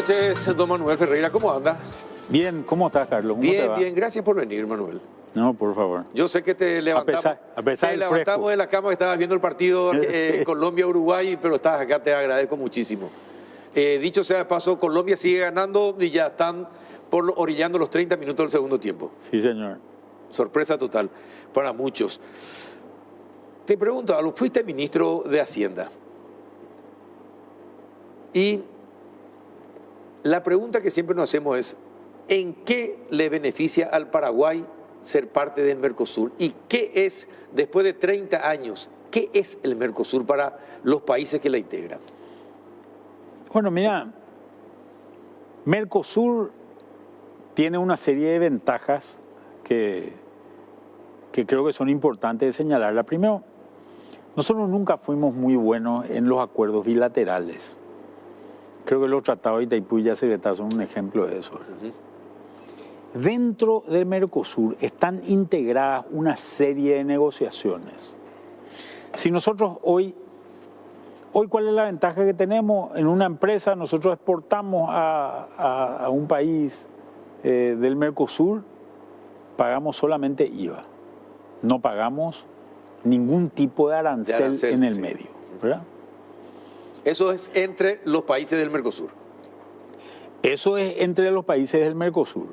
noches, don Manuel Ferreira. ¿Cómo anda? Bien, ¿cómo estás, Carlos? ¿Cómo te Bien, va? bien. Gracias por venir, Manuel. No, por favor. Yo sé que te levantamos, A pesar te del levantamos fresco. de la cama que estabas viendo el partido Colombia-Uruguay, pero estás acá, te agradezco muchísimo. Dicho sea de paso, Colombia sigue ganando y ya están orillando los 30 minutos del segundo tiempo. Sí, señor. Sorpresa total para muchos. Te pregunto algo, fuiste ministro de Hacienda. Y la pregunta que siempre nos hacemos es, ¿en qué le beneficia al Paraguay ser parte del Mercosur? ¿Y qué es, después de 30 años, qué es el Mercosur para los países que la integran? Bueno, mira, Mercosur tiene una serie de ventajas que creo que son importantes de señalar. Primero, nosotros nunca fuimos muy buenos en los acuerdos bilaterales. Creo que los tratados de Itaipú y Yacyretá son un ejemplo de eso. Dentro del Mercosur están integradas una serie de negociaciones. Si nosotros hoy, ¿cuál es la ventaja que tenemos? En una empresa nosotros exportamos a un país del Mercosur, pagamos solamente IVA. No pagamos ningún tipo de arancel en el medio, ¿verdad? Eso es entre los países del Mercosur. Eso es entre los países del Mercosur.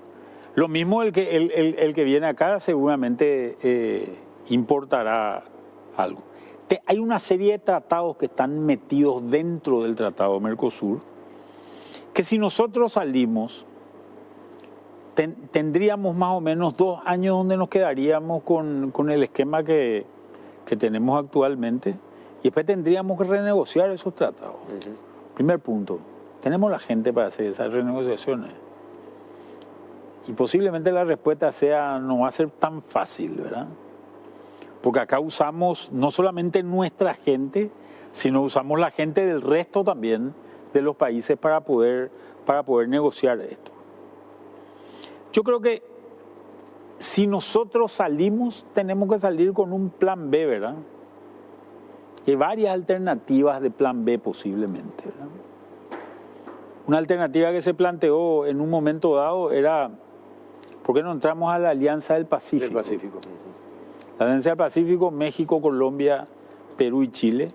Lo mismo el que viene acá seguramente importará algo. Hay una serie de tratados que están metidos dentro del Tratado Mercosur, que si nosotros salimos, tendríamos más o menos 2 años donde nos quedaríamos con el esquema que tenemos actualmente, y después tendríamos que renegociar esos tratados. Primer punto, tenemos la gente para hacer esas renegociaciones. Y posiblemente la respuesta sea, no va a ser tan fácil, ¿verdad? Porque acá usamos no solamente nuestra gente, sino usamos la gente del resto también de los países para poder negociar esto. Yo creo que si nosotros salimos, tenemos que salir con un plan B, ¿verdad? Hay varias alternativas de plan B posiblemente, ¿verdad? Una alternativa que se planteó en un momento dado era, ¿por qué no entramos a la Alianza del Pacífico? Del Pacífico. La Alianza del Pacífico, México, Colombia, Perú y Chile,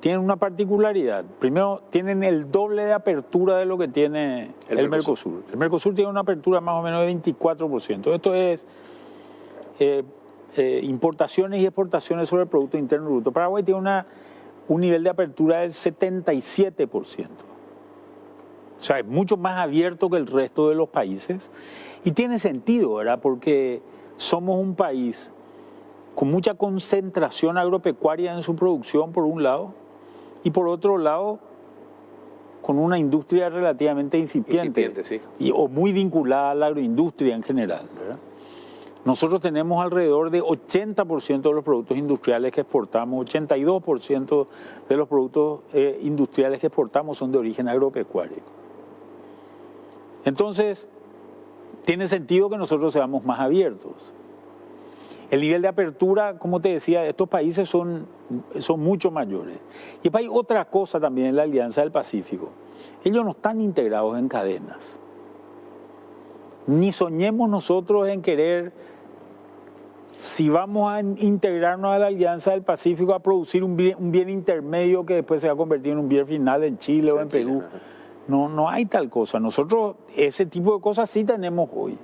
tienen una particularidad. Primero, tienen el doble de apertura de lo que tiene el Mercosur. El Mercosur tiene una apertura más o menos de 24%. Esto es importaciones y exportaciones sobre el Producto Interno Bruto. Paraguay tiene un nivel de apertura del 77%. O sea, es mucho más abierto que el resto de los países. Y tiene sentido, ¿verdad? Porque somos un país con mucha concentración agropecuaria en su producción, por un lado, y por otro lado, con una industria relativamente incipiente sí. o muy vinculada a la agroindustria en general, ¿verdad? Nosotros tenemos alrededor de 80% de los productos industriales que exportamos, 82% de los productos industriales que exportamos son de origen agropecuario. Entonces, tiene sentido que nosotros seamos más abiertos. El nivel de apertura, como te decía, de estos países son mucho mayores. Y después hay otra cosa también en la Alianza del Pacífico. Ellos no están integrados en cadenas. Ni soñemos nosotros en querer, si vamos a integrarnos a la Alianza del Pacífico, a producir un bien intermedio que después se va a convertir en un bien final en Chile o en Perú. No hay tal cosa. Nosotros ese tipo de cosas sí tenemos hoy.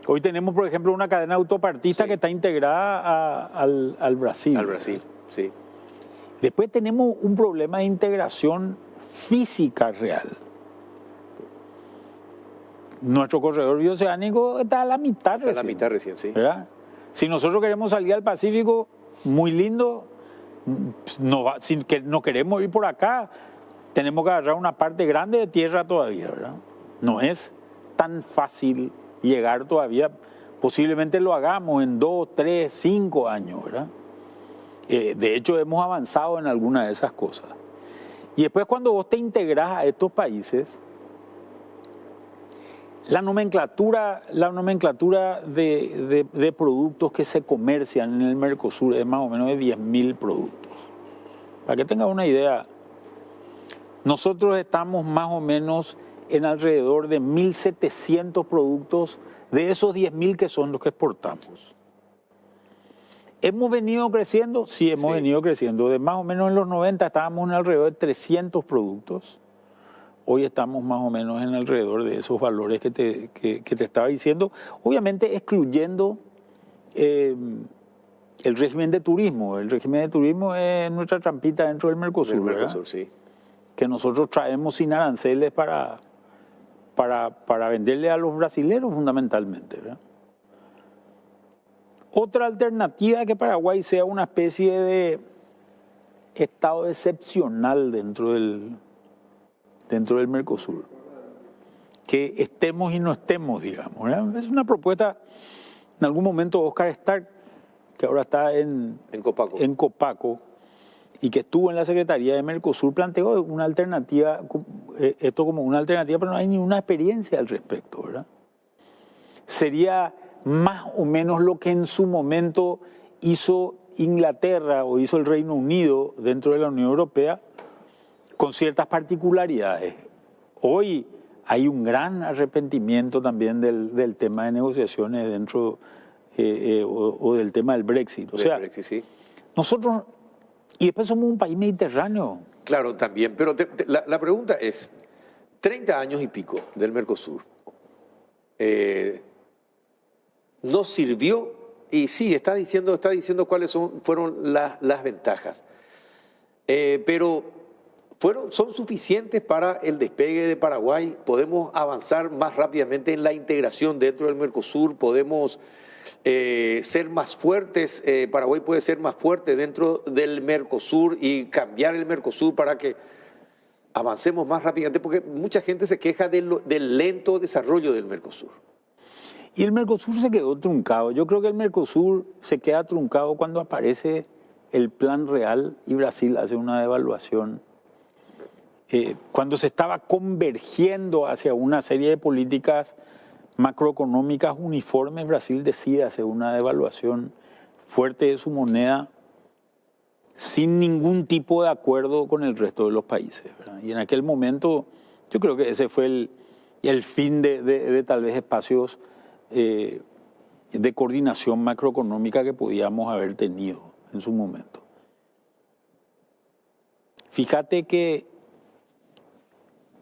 Hoy tenemos, por ejemplo, una cadena autopartista que está integrada al Brasil. Al Brasil, sí. Después tenemos un problema de integración física real. Nuestro corredor bioceánico está a la mitad recién. Está a la mitad recién, sí. ¿Verdad? Si nosotros queremos salir al Pacífico, muy lindo, si no queremos ir por acá, tenemos que agarrar una parte grande de tierra todavía, ¿verdad? No es tan fácil llegar todavía. Posiblemente lo hagamos en 2, 3, 5 años, ¿verdad? De hecho, hemos avanzado en alguna de esas cosas. Y después, cuando vos te integras a estos países, la nomenclatura de productos que se comercian en el Mercosur es más o menos de 10.000 productos. Para que tengas una idea, nosotros estamos más o menos en alrededor de 1.700 productos de esos 10.000 que son los que exportamos. ¿Hemos venido creciendo? Sí, hemos venido creciendo. De más o menos en los 90 estábamos en alrededor de 300 productos. Hoy estamos más o menos en alrededor de esos valores que te estaba diciendo. Obviamente excluyendo el régimen de turismo. El régimen de turismo es nuestra trampita dentro del Mercosur. Del Mercosur, sí. Que nosotros traemos sin aranceles para venderle a los brasileños fundamentalmente, ¿verdad? Otra alternativa es que Paraguay sea una especie de estado excepcional dentro del Mercosur. Que estemos y no estemos, digamos, ¿verdad? Es una propuesta, en algún momento Oscar Stark, que ahora está en Copaco, y que estuvo en la Secretaría de Mercosur, planteó una alternativa, esto como una alternativa, pero no hay ninguna experiencia al respecto, ¿verdad? Sería más o menos lo que en su momento hizo Inglaterra o hizo el Reino Unido dentro de la Unión Europea, con ciertas particularidades. Hoy hay un gran arrepentimiento también del tema de negociaciones dentro o del tema del Brexit. O sea, Brexit, sí. Nosotros, y después somos un país mediterráneo. Claro, también, pero la pregunta es, 30 años y pico del Mercosur, ¿nos sirvió? Y sí, está diciendo cuáles fueron las ventajas, pero ¿son suficientes para el despegue de Paraguay? ¿Podemos avanzar más rápidamente en la integración dentro del Mercosur? ¿Podemos ser más fuertes? ¿Paraguay puede ser más fuerte dentro del Mercosur y cambiar el Mercosur para que avancemos más rápidamente? Porque mucha gente se queja del lento desarrollo del Mercosur. Y el Mercosur se quedó truncado. Yo creo que el Mercosur se queda truncado cuando aparece el Plan Real y Brasil hace una devaluación. Cuando se estaba convergiendo hacia una serie de políticas macroeconómicas uniformes, Brasil decide hacer una devaluación fuerte de su moneda sin ningún tipo de acuerdo con el resto de los países, ¿verdad? Y en aquel momento yo creo que ese fue el fin de tal vez espacios de coordinación macroeconómica que podíamos haber tenido en su momento. Fíjate que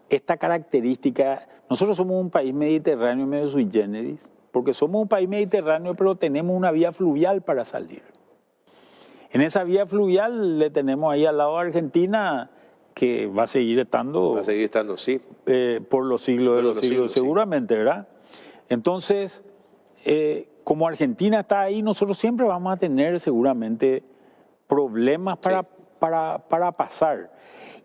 esta característica, nosotros somos un país mediterráneo medio sui generis, porque somos un país mediterráneo, pero tenemos una vía fluvial para salir. En esa vía fluvial le tenemos ahí al lado a Argentina, que va a seguir estando. Va a seguir estando, sí. Por los siglos de los siglos, seguramente, sí. ¿Verdad? Entonces, como Argentina está ahí, nosotros siempre vamos a tener seguramente problemas para pasar.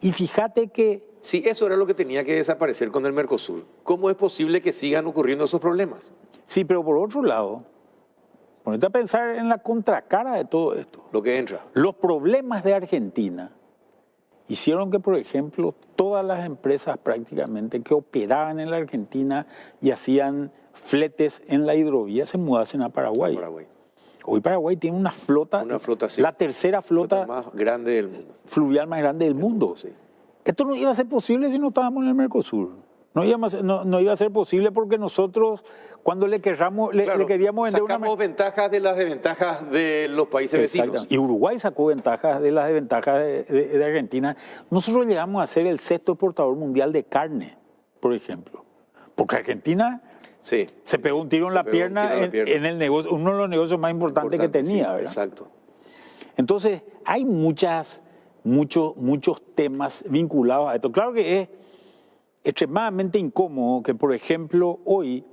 Y fíjate que... Sí, eso era lo que tenía que desaparecer con el Mercosur. ¿Cómo es posible que sigan ocurriendo esos problemas? Sí, pero por otro lado, ponete a pensar en la contracara de todo esto. Lo que entra. Los problemas de Argentina hicieron que, por ejemplo, todas las empresas prácticamente que operaban en la Argentina y hacían fletes en la hidrovía se mudasen a Paraguay. Hoy Paraguay tiene una flota, sí. La tercera flota más grande del mundo. Fluvial más grande del mundo. Sí. Esto no iba a ser posible si no estábamos en el Mercosur. No iba a ser posible porque nosotros, cuando le queríamos vender sacamos ventajas de las desventajas de los países vecinos. Y Uruguay sacó ventajas de las desventajas de Argentina. Nosotros llegamos a ser el sexto exportador mundial de carne, por ejemplo. Porque Argentina se pegó un tiro en la pierna en el negocio, uno de los negocios más importantes que tenía. Sí, ¿verdad? Exacto. Entonces, hay muchos temas vinculados a esto. Claro que es extremadamente incómodo que, por ejemplo, hoy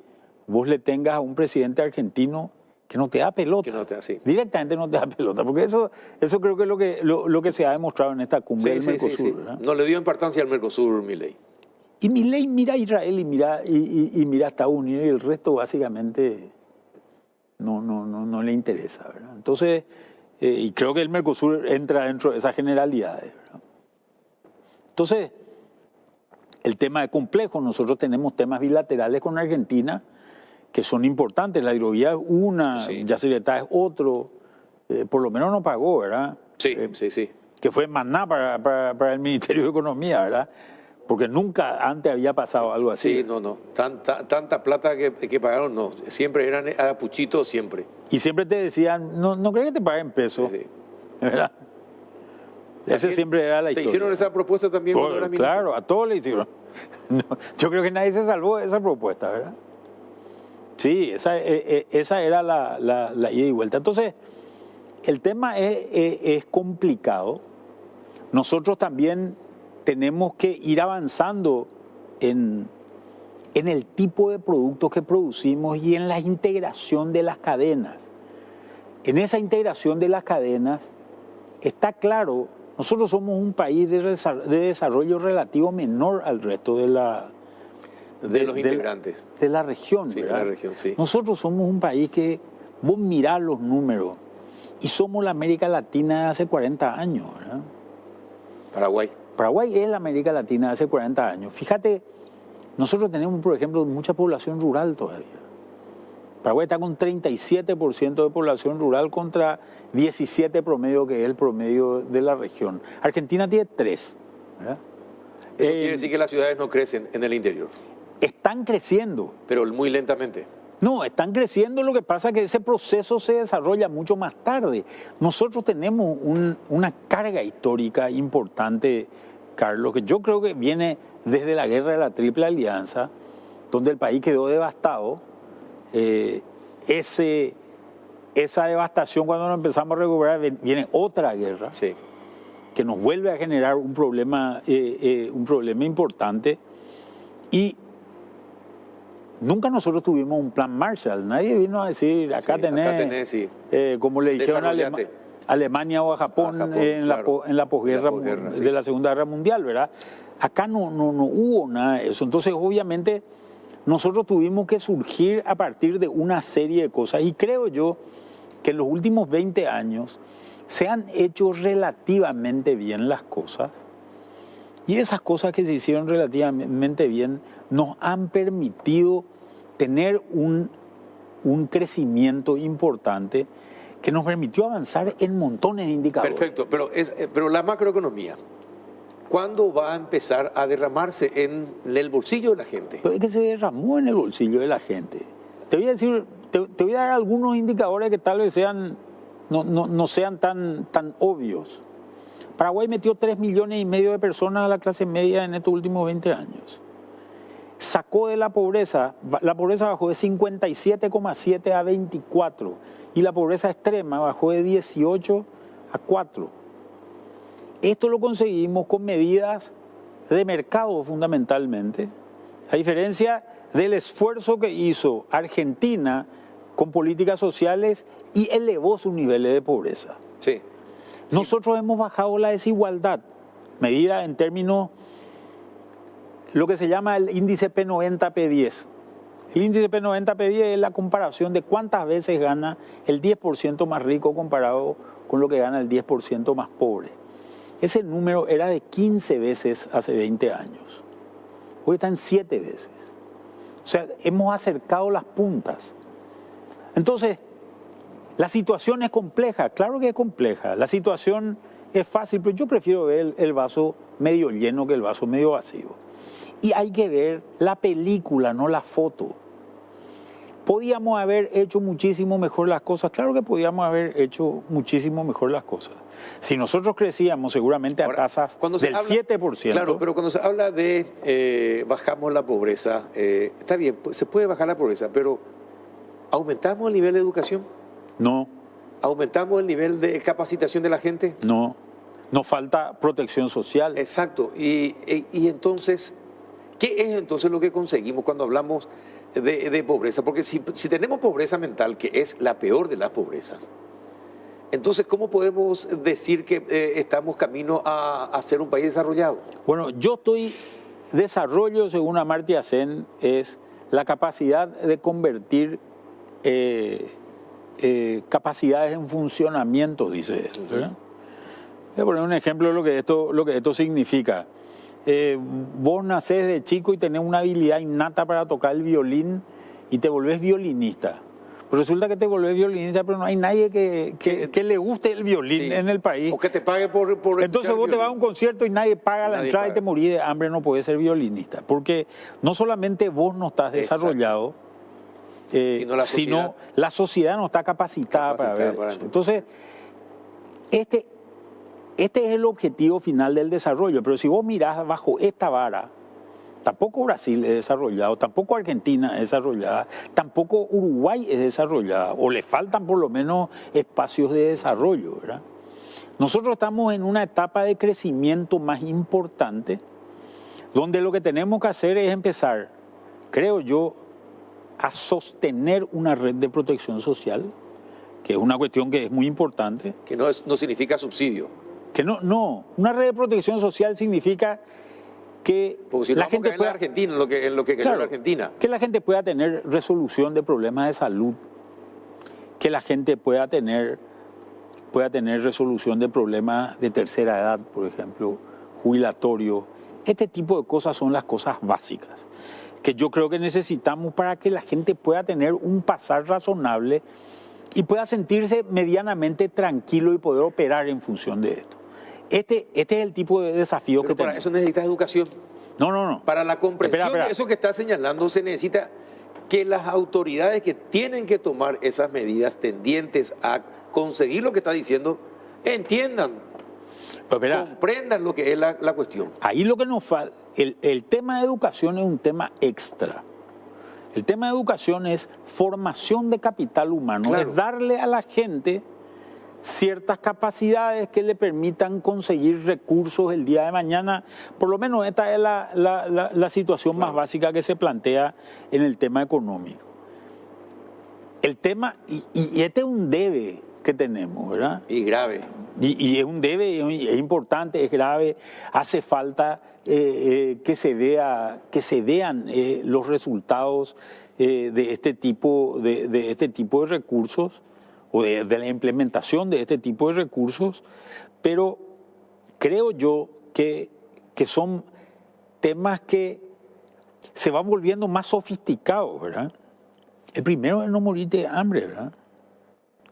vos le tengas a un presidente argentino que no te da pelota. Que no te da, sí. Directamente no te da pelota, porque eso creo que es lo que se ha demostrado en esta cumbre del Mercosur. Sí. No le dio importancia al Mercosur, Milei. Y Milei mira a Israel y mira a Estados Unidos y el resto básicamente no le interesa, ¿verdad? Entonces, y creo que el Mercosur entra dentro de esas generalidades, ¿verdad? Entonces, el tema es complejo. Nosotros tenemos temas bilaterales con Argentina que son importantes. La hidrovía es una, Yacyretá es otro. Por lo menos no pagó, ¿verdad? Sí. Que fue maná para el Ministerio de Economía, ¿verdad? porque nunca antes había pasado algo así. Sí, no. Tanta plata que pagaron, no. Siempre eran a puchito, siempre. Y siempre te decían, no creo que te paguen pesos, Sí. ¿verdad? Ese siempre era la ¿Te historia. hicieron esa propuesta también cuando eras ministro? Claro, a todos le hicieron. No, yo creo que nadie se salvó de esa propuesta, ¿verdad? Sí, esa era la ida y vuelta. Entonces, el tema es complicado. Nosotros también tenemos que ir avanzando en el tipo de productos que producimos y en la integración de las cadenas. En esa integración de las cadenas está claro, nosotros somos un país de desarrollo relativo menor al resto de los integrantes. De la región, Sí, ¿verdad? de la región, sí. Nosotros somos un país que, vos mirás los números, y somos la América Latina de hace 40 años, ¿verdad? Paraguay. Paraguay es la América Latina de hace 40 años. Fíjate, nosotros tenemos, por ejemplo, mucha población rural todavía. Paraguay está con 37% de población rural contra 17 promedio, que es el promedio de la región. Argentina tiene 3. ¿verdad? Eso quiere decir que las ciudades no crecen en el interior, Están creciendo. pero muy lentamente. No, están creciendo, lo que pasa es que ese proceso se desarrolla mucho más tarde. Nosotros tenemos una carga histórica importante, Carlos, que yo creo que viene desde la guerra de la Triple Alianza, donde el país quedó devastado. Esa devastación, cuando nos empezamos a recuperar, viene otra guerra, Sí. que nos vuelve a generar un problema importante. Y nunca nosotros tuvimos un plan Marshall. Nadie vino a decir, acá Sí, tenés, sí. como le dijeron a Desarrollate. Alemania o a Japón, Claro. en la posguerra sí. de la Segunda Guerra Mundial, ¿verdad? Acá no hubo nada de eso. Entonces, obviamente, nosotros tuvimos que surgir a partir de una serie de cosas. Y creo yo que en los últimos 20 años se han hecho relativamente bien las cosas. Y esas cosas que se hicieron relativamente bien nos han permitido tener un crecimiento importante que nos permitió avanzar en montones de indicadores. Perfecto, pero la macroeconomía, ¿cuándo va a empezar a derramarse en el bolsillo de la gente? Pero es que se derramó en el bolsillo de la gente. Te voy a decir, te voy a dar algunos indicadores que tal vez no sean tan obvios. Paraguay metió 3,5 millones de personas a la clase media en estos últimos 20 años. Sacó de la pobreza bajó de 57,7 a 24 y la pobreza extrema bajó de 18 a 4. Esto lo conseguimos con medidas de mercado fundamentalmente, a diferencia del esfuerzo que hizo Argentina con políticas sociales y elevó sus niveles de pobreza. Sí. Nosotros hemos bajado la desigualdad, medida en términos, lo que se llama el índice P90-P10. El índice P90-P10 es la comparación de cuántas veces gana el 10% más rico comparado con lo que gana el 10% más pobre. Ese número era de 15 veces hace 20 años. Hoy está en 7 veces. O sea, hemos acercado las puntas. Entonces, la situación es compleja, claro que es compleja. La situación es fácil, pero yo prefiero ver el vaso medio lleno que el vaso medio vacío. Y hay que ver la película, no la foto. ¿Podíamos haber hecho muchísimo mejor las cosas? Claro que podíamos haber hecho muchísimo mejor las cosas. Si nosotros crecíamos seguramente a tasas del 7%. Claro, pero cuando se habla de bajamos la pobreza, está bien, se puede bajar la pobreza, pero ¿aumentamos el nivel de educación? No. ¿Aumentamos el nivel de capacitación de la gente? No. Nos falta protección social. Exacto. Y entonces, ¿qué es entonces lo que conseguimos cuando hablamos de pobreza? Porque si tenemos pobreza mental, que es la peor de las pobrezas, entonces, ¿cómo podemos decir que estamos camino a ser un país desarrollado? Bueno, desarrollo, según Amartya Sen, es la capacidad de convertir capacidades en funcionamiento, dice él. ¿verdad? Voy a poner un ejemplo de lo que esto significa. Vos nacés de chico y tenés una habilidad innata para tocar el violín y te volvés violinista. Pues resulta que te volvés violinista, pero no hay nadie que le guste el violín Sí. en el país. O que te pague por Entonces escuchar vos te vas a violín. un concierto y nadie paga la Nadie entrada y paga. te morís de hambre, no podés ser violinista. Porque no solamente vos no estás Exacto. desarrollado, Sino la sociedad no está capacitada para ver para eso. Entonces, este es el objetivo final del desarrollo. Pero si vos mirás bajo esta vara, tampoco Brasil es desarrollado, tampoco Argentina es desarrollada, tampoco Uruguay es desarrollada, o le faltan por lo menos espacios de desarrollo, ¿verdad? Nosotros estamos en una etapa de crecimiento más importante, donde lo que tenemos que hacer es empezar, creo yo, a sostener una red de protección social, que es una cuestión que es muy importante. Que no significa subsidio. Que no, una red de protección social significa que Porque si no la vamos a gente caer en la Argentina, en lo que quedó la Argentina. que la gente pueda tener resolución de problemas de salud, que la gente pueda tener resolución de problemas de tercera edad, por ejemplo, jubilatorio. Este tipo de cosas son las cosas básicas que yo creo que necesitamos para que la gente pueda tener un pasar razonable y pueda sentirse medianamente tranquilo y poder operar en función de esto. Este es el tipo de desafío Pero que para tenemos. eso necesitas educación. No. Para la comprensión Espera. de eso que está señalando se necesita que las autoridades que tienen que tomar esas medidas tendientes a conseguir lo que está diciendo entiendan, comprendan lo que es la cuestión. Ahí lo que nos falta, el tema de educación es un tema extra. El tema de educación es formación de capital humano, Claro. es darle a la gente ciertas capacidades que le permitan conseguir recursos el día de mañana. Por lo menos esta es la situación más básica que se plantea en el tema económico. El tema, y este es un debe que tenemos, ¿verdad? Y grave. Y es un debe, es importante, es grave, hace falta que se vean los resultados de este tipo de recursos o de la implementación de este tipo de recursos, pero creo yo que son temas que se van volviendo más sofisticados, ¿verdad? El primero es no morirte de hambre, ¿verdad?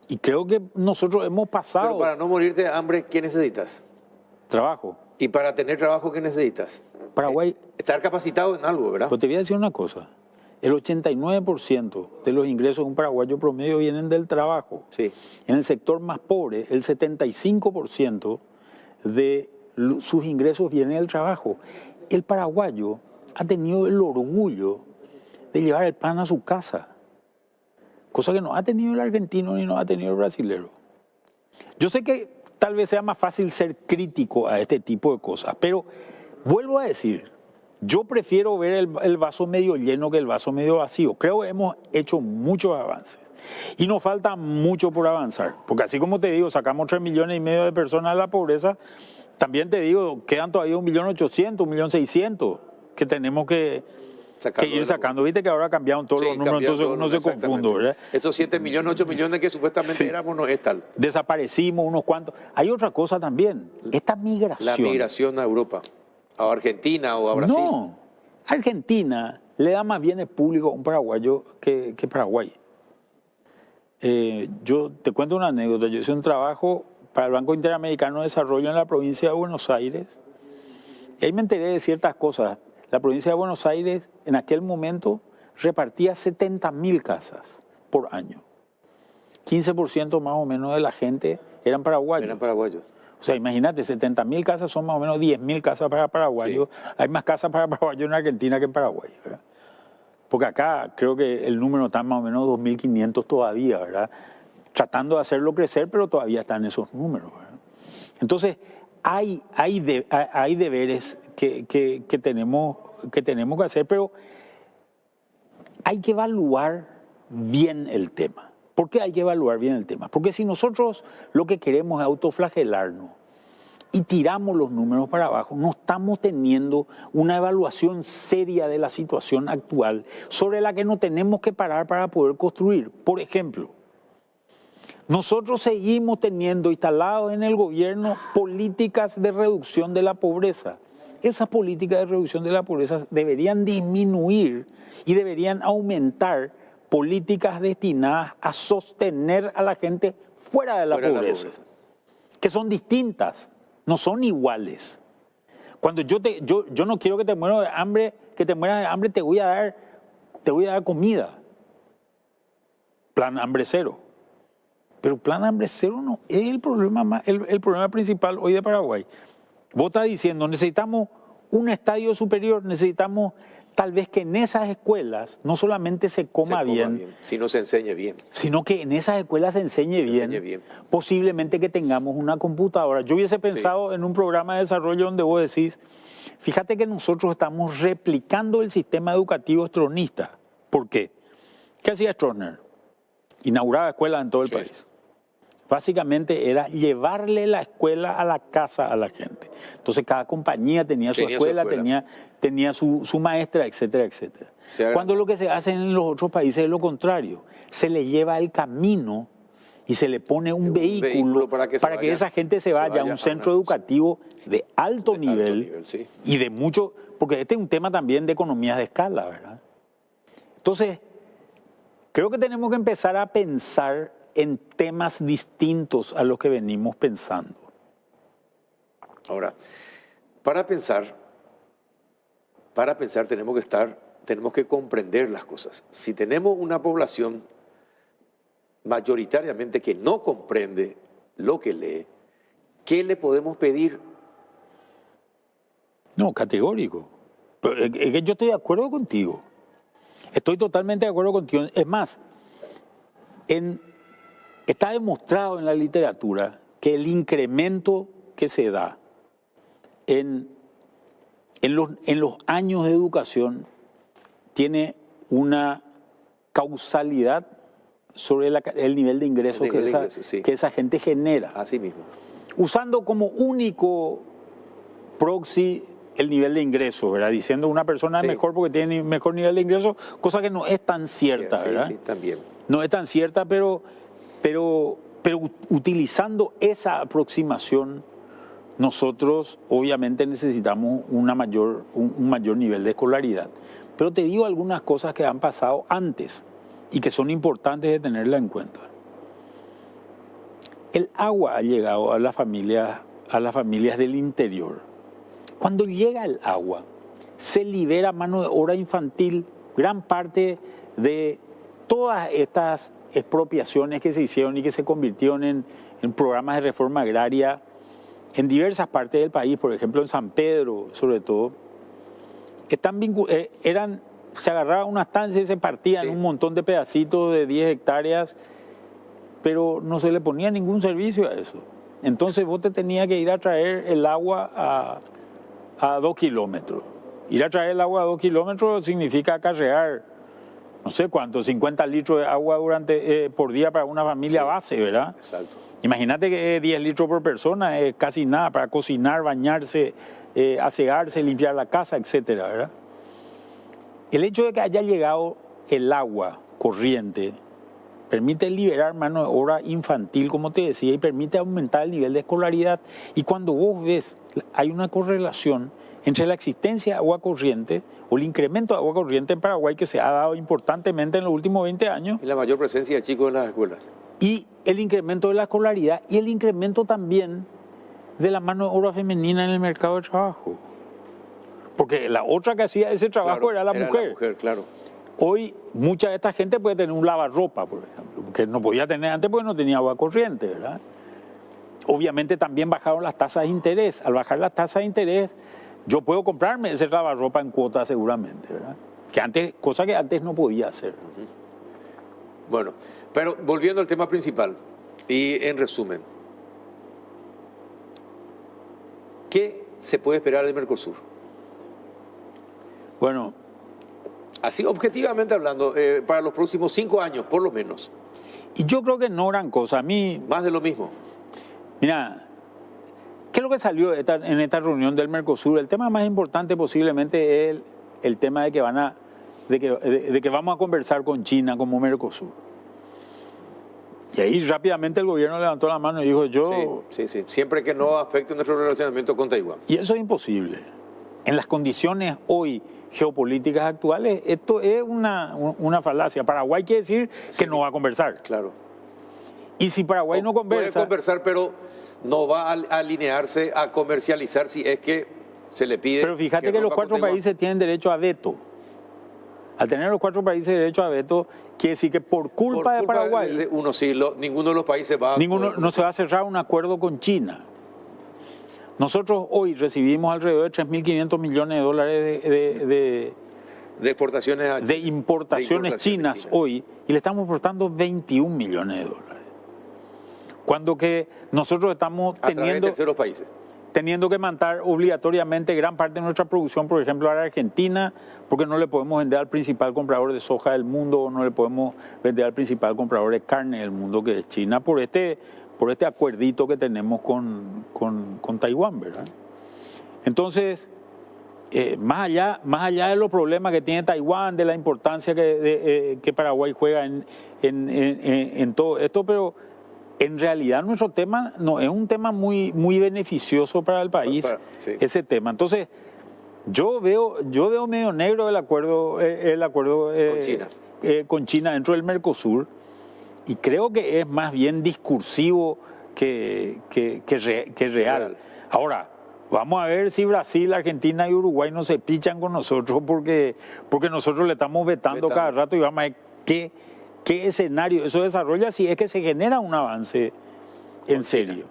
Y creo que nosotros hemos pasado... Pero para no morirte de hambre, ¿qué necesitas? Trabajo. Y para tener trabajo, ¿qué necesitas? Paraguay... Estar capacitado en algo, ¿verdad? Pero te voy a decir una cosa. El 89% de los ingresos de un paraguayo promedio vienen del trabajo. Sí. En el sector más pobre, el 75% de sus ingresos vienen del trabajo. El paraguayo ha tenido el orgullo de llevar el pan a su casa, cosa que no ha tenido el argentino ni no ha tenido el brasilero. Yo sé que tal vez sea más fácil ser crítico a este tipo de cosas, pero vuelvo a decir, yo prefiero ver el vaso medio lleno que el vaso medio vacío. Creo que hemos hecho muchos avances y nos falta mucho por avanzar, porque así como te digo, sacamos 3,5 millones de personas de la pobreza, también te digo, quedan todavía 1.800.000, 1.600.000 que tenemos que ir sacando. Viste que ahora cambiaron todos los números, entonces uno se confunde, ¿verdad? Esos 7 millones, 8 millones que supuestamente éramos no es tal. Desaparecimos unos cuantos. Hay otra cosa también, esta migración. La migración a Europa, a Argentina o a Brasil. No, Argentina le da más bienes públicos a un paraguayo que Paraguay. Yo te cuento una anécdota. Yo hice un trabajo para el Banco Interamericano de Desarrollo en la provincia de Buenos Aires. Y ahí me enteré de ciertas cosas. La provincia de Buenos Aires en aquel momento repartía 70.000 casas por año. 15% más o menos de la gente eran paraguayos. Eran paraguayos. O sea, imagínate, 70.000 casas son más o menos 10.000 casas para paraguayos. Sí. Hay más casas para paraguayos en Argentina que en Paraguay, ¿verdad? Porque acá creo que el número está más o menos 2.500 todavía, ¿verdad? Tratando de hacerlo crecer, pero todavía están esos números, ¿verdad? Entonces, hay deberes que tenemos que hacer, pero hay que evaluar bien el tema. ¿Por qué hay que evaluar bien el tema? Porque si nosotros lo que queremos es autoflagelarnos y tiramos los números para abajo, no estamos teniendo una evaluación seria de la situación actual sobre la que no tenemos que parar para poder construir. Por ejemplo, nosotros seguimos teniendo instalados en el gobierno políticas de reducción de la pobreza. Esas políticas de reducción de la pobreza deberían disminuir y deberían aumentar políticas destinadas a sostener a la gente fuera de la pobreza, que son distintas, no son iguales. Cuando yo no quiero que te mueras de hambre, te voy a dar comida. Plan hambre cero. Pero plan hambre cero no es el problema el problema principal hoy de Paraguay. Vos estás diciendo, necesitamos un estadio superior, necesitamos tal vez que en esas escuelas no solamente se coma bien, sino se enseñe bien. Sino que en esas escuelas se enseñe bien. Posiblemente que tengamos una computadora. Yo hubiese pensado en un programa de desarrollo donde vos decís, fíjate que nosotros estamos replicando el sistema educativo stronista. ¿Por qué? ¿Qué hacía Stroessner? Inauguraba escuelas en todo el país. Básicamente era llevarle la escuela a la casa a la gente. Entonces cada compañía tenía su escuela, tenía su maestra, etcétera, etcétera. Cuando lo que se hace en los otros países es lo contrario. Se le lleva el camino y se le pone un vehículo para que esa gente se vaya a un centro educativo de alto nivel y de mucho, porque este es un tema también de economías de escala, ¿verdad? Entonces, creo que tenemos que empezar a pensar en temas distintos a los que venimos pensando. Ahora, para pensar tenemos que comprender las cosas. Si tenemos una población mayoritariamente que no comprende lo que lee, ¿qué le podemos pedir? No, categórico. Es que yo estoy de acuerdo contigo. Estoy totalmente de acuerdo contigo. Es más, está demostrado en la literatura que el incremento que se da en los años de educación tiene una causalidad sobre el nivel de ingresos que esa gente genera. Así mismo. Usando como único proxy el nivel de ingreso, ¿verdad? Diciendo una persona es mejor porque tiene mejor nivel de ingreso, cosa que no es tan cierta, ¿verdad? Sí, también. No es tan cierta, pero utilizando esa aproximación, nosotros obviamente necesitamos un mayor nivel de escolaridad. Pero te digo algunas cosas que han pasado antes y que son importantes de tenerla en cuenta. El agua ha llegado a las familias del interior. Cuando llega el agua, se libera mano de obra infantil. Gran parte de todas estas expropiaciones que se hicieron y que se convirtieron en programas de reforma agraria en diversas partes del país, por ejemplo en San Pedro sobre todo, se agarraba una estancia y se partían un montón de pedacitos de 10 hectáreas, pero no se le ponía ningún servicio a eso. Entonces vos te tenías que ir a traer el agua a 2 kilómetros. Ir a traer el agua a 2 kilómetros significa acarrear, no sé cuánto, 50 litros de agua por día para una familia base, ¿verdad? Exacto. Imagínate que 10 litros por persona es casi nada para cocinar, bañarse, asearse, limpiar la casa, etcétera, ¿verdad? El hecho de que haya llegado el agua corriente permite liberar mano de obra infantil, como te decía, y permite aumentar el nivel de escolaridad. Y cuando vos ves, hay una correlación entre la existencia de agua corriente o el incremento de agua corriente en Paraguay que se ha dado importantemente en los últimos 20 años. Y la mayor presencia de chicos en las escuelas. Y el incremento de la escolaridad y el incremento también de la mano de obra femenina en el mercado de trabajo. Porque la otra que hacía ese trabajo era la mujer. La mujer, claro. Hoy mucha de esta gente puede tener un lavarropa, por ejemplo, que no podía tener antes porque no tenía agua corriente, ¿verdad? Obviamente también bajaron las tasas de interés. Al bajar las tasas de interés, yo puedo comprarme ese lavarropa en cuota seguramente, ¿verdad? Cosa que antes no podía hacer. Bueno, pero volviendo al tema principal, y en resumen, ¿qué se puede esperar del Mercosur? Bueno, así objetivamente hablando, para los próximos 5 años, por lo menos. Y yo creo que no gran cosa. A mí... Más de lo mismo. Mira, ¿qué es lo que salió en esta reunión del Mercosur? El tema más importante posiblemente es el tema de que vamos a conversar con China como Mercosur. Y ahí rápidamente el gobierno levantó la mano y dijo Sí. Siempre que no afecte nuestro relacionamiento con Taiwán. Y eso es imposible. en las condiciones hoy geopolíticas actuales, esto es una falacia. Paraguay quiere decir que no va a conversar. Claro. Y si Paraguay no conversa... Puede conversar, pero no va a alinearse a comercializar si es que se le pide... Pero fíjate que los 4 países tienen derecho a veto. Al tener los 4 países derecho a veto, quiere decir que por culpa de Paraguay... ninguno de los países va no se va a cerrar un acuerdo con China. Nosotros hoy recibimos alrededor de 3.500 millones de dólares de exportaciones de importaciones chinas hoy, y le estamos exportando 21 millones de dólares. Cuando que nosotros estamos teniendo que mandar obligatoriamente gran parte de nuestra producción, por ejemplo, a la Argentina, porque no le podemos vender al principal comprador de soja del mundo, o no le podemos vender al principal comprador de carne del mundo, que es China, por este acuerdito que tenemos con Taiwán, ¿verdad? Entonces, más allá de los problemas que tiene Taiwán, de la importancia que Paraguay juega en todo esto, pero en realidad nuestro tema no es un tema muy beneficioso para el país, sí. Ese tema. Entonces, yo veo medio negro el acuerdo con China dentro del Mercosur, y creo que es más bien discursivo que real. Ahora, vamos a ver si Brasil, Argentina y Uruguay no se pichan con nosotros porque nosotros le estamos vetando cada rato, y vamos a ver qué escenario eso desarrolla si es que se genera un avance en serio.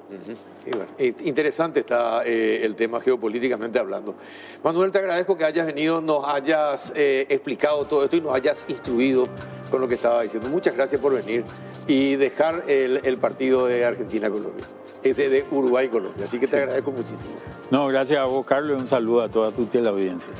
Interesante está el tema geopolíticamente hablando. Manuel, te agradezco que hayas venido, nos hayas explicado todo esto y nos hayas instruido con lo que estaba diciendo. Muchas gracias por venir y dejar el partido de Argentina-Colombia, ese de Uruguay-Colombia. Así que te agradezco muchísimo. No, gracias a vos, Carlos, y un saludo a toda tu teleaudiencia.